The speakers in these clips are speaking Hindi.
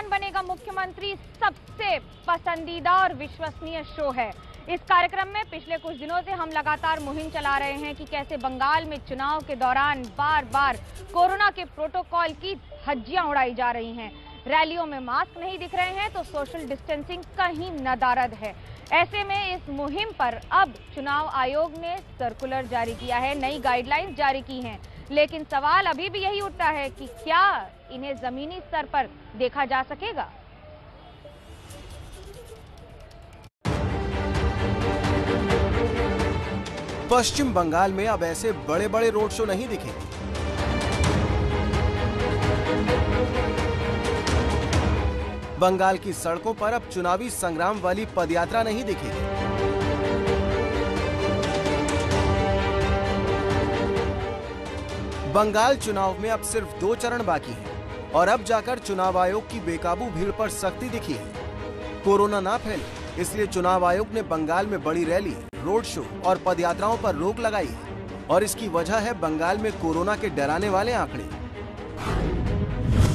कौन बनेगा मुख्यमंत्री सबसे पसंदीदा और विश्वसनीय शो है। इस कार्यक्रम में पिछले कुछ दिनों से हम लगातार मुहिम चला रहे हैं कि कैसे बंगाल में चुनाव के दौरान बार बार कोरोना के प्रोटोकॉल की धज्जियां उड़ाई जा रही हैं। रैलियों में मास्क नहीं दिख रहे हैं तो सोशल डिस्टेंसिंग कहीं नदारद है। ऐसे में इस मुहिम पर अब चुनाव आयोग ने सर्कुलर जारी किया है, नई गाइडलाइंस जारी की हैं। लेकिन सवाल अभी भी यही उठता है कि क्या इन्हें जमीनी स्तर पर देखा जा सकेगा। पश्चिम बंगाल में अब ऐसे बड़े बड़े रोड शो नहीं दिखेंगे। बंगाल की सड़कों पर अब चुनावी संग्राम वाली पदयात्रा नहीं दिखेगी। बंगाल चुनाव में अब सिर्फ 2 चरण बाकी हैं और अब जाकर चुनाव आयोग की बेकाबू भीड़ पर सख्ती दिखी है। कोरोना ना फैले इसलिए चुनाव आयोग ने बंगाल में बड़ी रैली, रोड शो और पदयात्राओं पर रोक लगाई है और इसकी वजह है बंगाल में कोरोना के डराने वाले आंकड़े।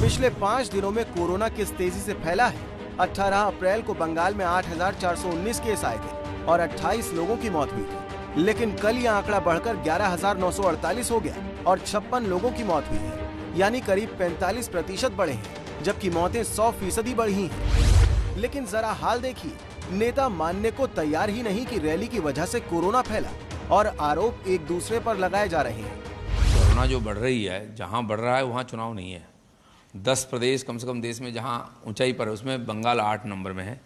पिछले 5 दिनों में कोरोना किस तेजी से फैला है। 18 अप्रैल को बंगाल में 8,419 केस आए थे और 28 लोगों की मौत हुई थी, लेकिन कल यह आंकड़ा बढ़कर 11,948 हो गया और 56 लोगों की मौत हुई है, यानी करीब 45% बढ़े हैं, जबकि मौतें 100% बढ़ी हैं। लेकिन जरा हाल देखिए, नेता मानने को तैयार ही नहीं कि रैली की वजह से कोरोना फैला और आरोप एक दूसरे पर लगाए जा रहे हैं। कोरोना जो बढ़ रही है, जहां बढ़ रहा है वहां चुनाव नहीं है। 10 प्रदेश कम से कम देश में जहां ऊंचाई पर है उसमें बंगाल 8 नंबर में है।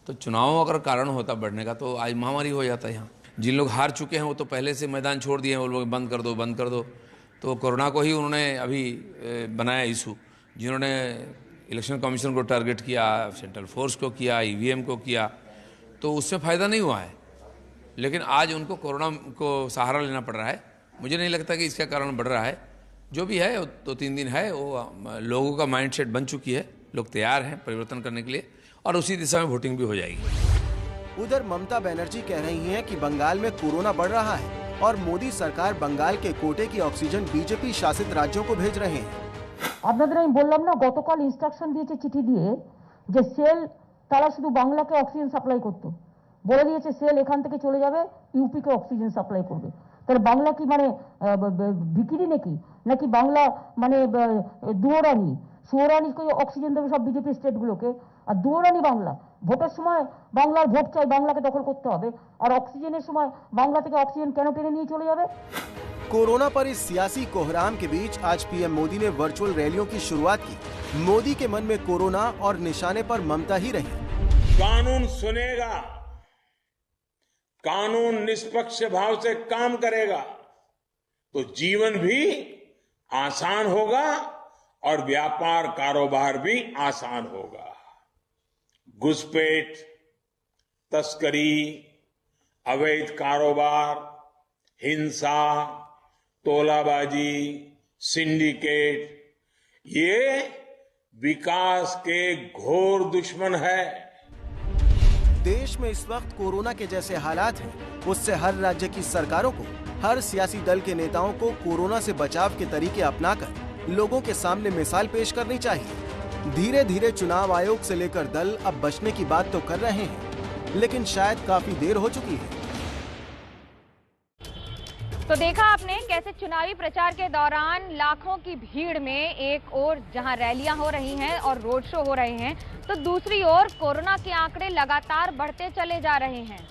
तो चुनाव अगर कारण होता बढ़ने का तो आज महामारी हो जाता है। यहाँ जिन लोग हार चुके हैं वो तो पहले से मैदान छोड़ दिए हैं, वो लोग बंद कर दो। तो कोरोना को ही उन्होंने अभी बनाया इशू। जिन्होंने इलेक्शन कमीशन को टारगेट किया, सेंट्रल फोर्स को किया, ईवीएम को किया, तो उससे फ़ायदा नहीं हुआ है। लेकिन आज उनको कोरोना को सहारा लेना पड़ रहा है। मुझे नहीं लगता कि इसका कारण बढ़ रहा है। जो भी है 2-3 दिन है, वो लोगों का माइंडसेट बन चुकी है, लोग तैयार हैं परिवर्तन करने के लिए और उसी दिशा में वोटिंग भी हो जाएगी। उधर ममता बनर्जी कह रही हैं कि बंगाल में कोरोना बढ़ रहा है और मोदी सरकार बंगाल के कोटे की ऑक्सीजन बीजेपी शासित राज्यों को भेज रहे हैं। আপনাদের আমি বললাম না, গতকাল ইনস্ট্রাকশন দিয়েছে চিঠি দিয়ে যে সেল তারা শুধু বাংলাকে অক্সিজেন সাপ্লাই করতে বলে দিয়েছে। সেল এখান থেকে চলে যাবে ইউপি কে অক্সিজেন সাপ্লাই করবে। তাহলে বাংলা কি মানে ভিকিরি নাকি বাংলা মানে দুয়োরানি সুয়োরানি অক্সিজেন দেবে সব বিজেপি স্টেটগুলোকে, আর দুয়োরানি বাংলা ভোটের সময় বাংলার ভোট চাই, বাংলাকে দখল করতে হবে, আর অক্সিজেনের সময় বাংলা থেকে অক্সিজেন কেন টেনে নিয়ে চলে যাবে। कोरोना पर इस सियासी कोहराम के बीच आज पीएम मोदी ने वर्चुअल रैलियों की शुरुआत की। मोदी के मन में कोरोना और निशाने पर ममता ही रही। कानून सुनेगा, कानून निष्पक्ष भाव से काम करेगा तो जीवन भी आसान होगा और व्यापार कारोबार भी आसान होगा। घुसपैठ, तस्करी, अवैध कारोबार, हिंसा, तोलाबाजी, सिंडिकेट, ये विकास के घोर दुश्मन है। देश में इस वक्त कोरोना के जैसे हालात हैं, उससे हर राज्य की सरकारों को, हर सियासी दल के नेताओं को कोरोना से बचाव के तरीके अपनाकर लोगों के सामने मिसाल पेश करनी चाहिए। धीरे धीरे चुनाव आयोग से लेकर दल अब बचने की बात तो कर रहे हैं, लेकिन शायद काफी देर हो चुकी है। तो देखा आपने कैसे चुनावी प्रचार के दौरान लाखों की भीड़ में एक ओर जहां रैलियां हो रही हैं और रोड शो हो रहे हैं, तो दूसरी ओर कोरोना के आंकड़े लगातार बढ़ते चले जा रहे हैं।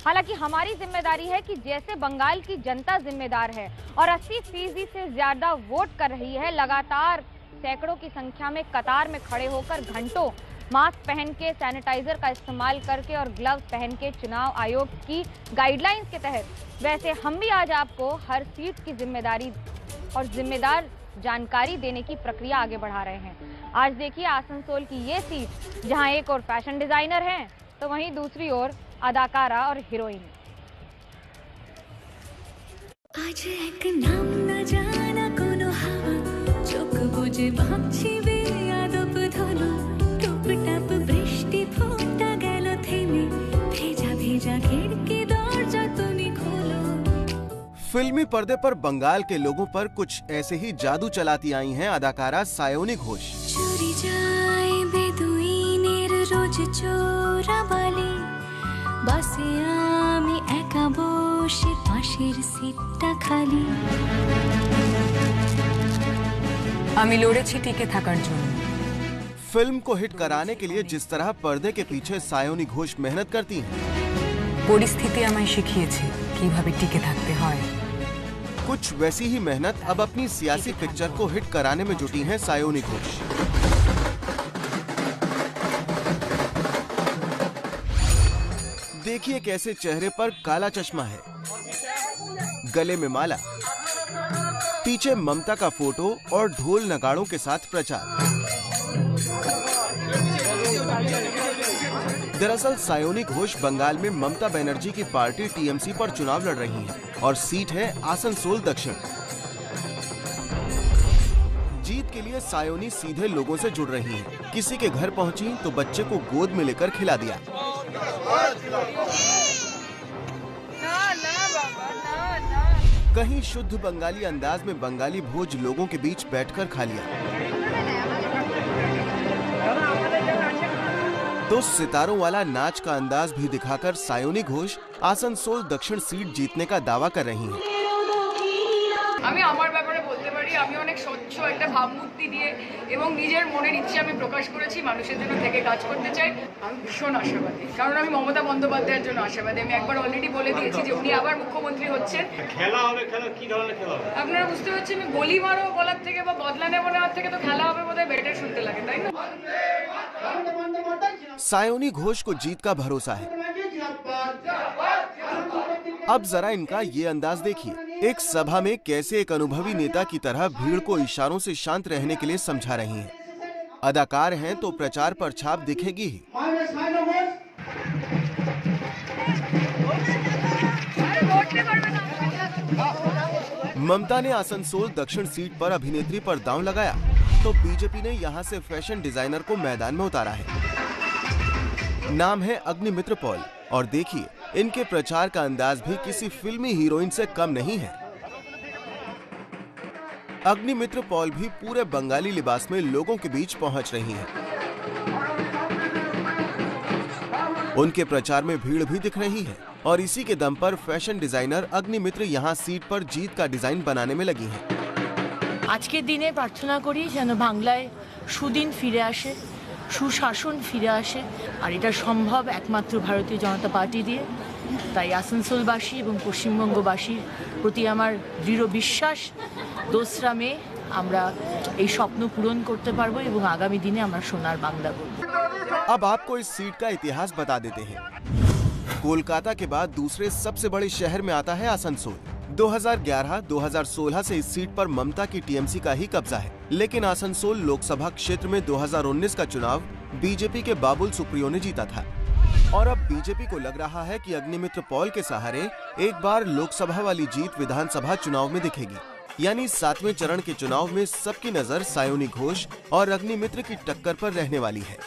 हालांकि हमारी जिम्मेदारी है कि जैसे बंगाल की जनता जिम्मेदार है और 80% से ज्यादा वोट कर रही है, लगातार सैकड़ों की संख्या में कतार में खड़े होकर घंटों मास्क पहन के, सैनिटाइजर का इस्तेमाल करके और ग्लव्स पहन के चुनाव आयोग की गाइडलाइंस के तहत, वैसे हम भी आज आपको हर सीट की जिम्मेदारी और जिम्मेदार जानकारी देने की प्रक्रिया आगे बढ़ा रहे हैं। आज देखिए आसनसोल की ये सीट, जहां एक और फैशन डिजाइनर हैं तो वहीं दूसरी ओर अदाकारा और हीरोइन। आज एक नाम न जाना कोनो हवा चोख बुझे भागछी बे आदप धनु टुपटाप बृष्टि फोटा गेल थेमे भेजा भेजा खिड़की दरजा तुमी खोलो। फिल्मी पर्दे पर बंगाल के लोगों पर कुछ ऐसे ही जादू चलाती आई हैं अदाकारा सायोनी घोष। चुरी जाए চোরাবালি বাসে আমি একা বসে পাশের সিটটা খালি আমি লড়েছি টিকে থাকার জন্য। फिल्म को हिट कराने के लिए जिस तरह पर्दे के पीछे सायोनी घोष मेहनत करती हैं, পরিস্থিতি আমায় শিখিয়েছে কিভাবে টিকে থাকতে হয়। कुछ वैसी ही मेहनत अब अपनी सियासी पिक्चर को हिट कराने में जुटी हैं सायोनी घोष। देखिए कैसे चेहरे पर काला चश्मा है, गले में माला, पीछे ममता का फोटो और ढोल नगाड़ों के साथ प्रचार। दरअसल सायोनी घोष बंगाल में ममता बनर्जी की पार्टी टीएमसी पर चुनाव लड़ रही हैं और सीट है आसनसोल दक्षिण। जीत के लिए सायोनी सीधे लोगों से जुड़ रही हैं। किसी के घर पहुंची तो बच्चे को गोद में लेकर खिला दिया। कहीं शुद्ध बंगाली अंदाज में बंगाली भोज लोगों के बीच बैठकर खा लिया। तो सितारों वाला नाच का अंदाज भी दिखाकर सायोनी घोष आसनसोल दक्षिण सीट जीतने का दावा कर रही हैं। আমি আমার ব্যাপারে বলতে পারি আমি অনেক স্বচ্ছ একটা ভাবমূর্তি দিয়ে এবং নিজের মনের ইচ্ছে আমি প্রকাশ করেছি, মানুষের জন্য থেকে কাজ করতে চাই। আমি ভীষণ আশাবাদী, কারণ আমি মমতা বন্দ্যোপাধ্যায়ের জন্য আশাবাদী। আমি একবার অলরেডি বলে দিয়েছি যে উনি আবার মুখ্যমন্ত্রী হচ্ছেন। খেলা হবে, খেলা কি ধরনের খেলা হবে আপনারা বুঝতে পারছেন, গলি মারো বলার থেকে বা বদলা নেবো নেওয়ার থেকে তো খেলা হবে বোধহয় বেটার শুনতে লাগে, তাই না? सायोनी घोष को जीत का भरोसा है। अब जरा इनका ये अंदाज देखिए, एक सभा में कैसे एक अनुभवी नेता की तरह भीड़ को इशारों से शांत रहने के लिए समझा रही हैं। अदाकार हैं तो प्रचार पर छाप दिखेगी ही। ममता ने आसनसोल दक्षिण सीट पर अभिनेत्री पर दांव लगाया तो बीजेपी ने यहां से फैशन डिजाइनर को मैदान में उतारा है। नाम है अग्निमित्र पॉल और देखिए इनके प्रचार का अंदाज भी किसी फिल्मी हीरोइन से कम नहीं है। अग्निमित्र पॉल भी पूरे बंगाली लिबास में लोगों के बीच पहुंच रही हैं। उनके प्रचार में भीड़ भी दिख रही है और इसी के दम पर फैशन डिजाइनर अग्निमित्र यहां सीट पर जीत का डिजाइन बनाने में लगी हैं। আজকের দিনে প্রার্থনা করি যেন বাংলায় সুদিন ফিরে আসে, সুশাসন ফিরে আসে, আর এটা সম্ভব একমাত্র ভারতীয় জনতা পার্টি দিয়ে। তাই আসানসোলবাসী এবং পশ্চিমবঙ্গবাসীর প্রতি আমার দৃঢ় বিশ্বাস, 2রা মে আমরা এই স্বপ্ন পূরণ করতে পারবো এবং আগামী দিনে আমরা সোনার বাংলা গড়ব। अब आपको इस सीट का इतिहास बता देते हैं। कोलकाता के बाद दूसरे सबसे बड़े शहर में आता है आसनसोल। 2011-2016 से इस सीट पर ममता की टीएमसी का ही कब्जा है, लेकिन आसनसोल लोकसभा क्षेत्र में 2019 का चुनाव बीजेपी के बाबुल सुप्रियो ने जीता था और अब बीजेपी को लग रहा है कि अग्निमित्र पॉल के सहारे एक बार लोकसभा वाली जीत विधानसभा चुनाव में दिखेगी। यानी 7वें चरण के चुनाव में सबकी नजर सायोनी घोष और अग्निमित्र की टक्कर पर रहने वाली है।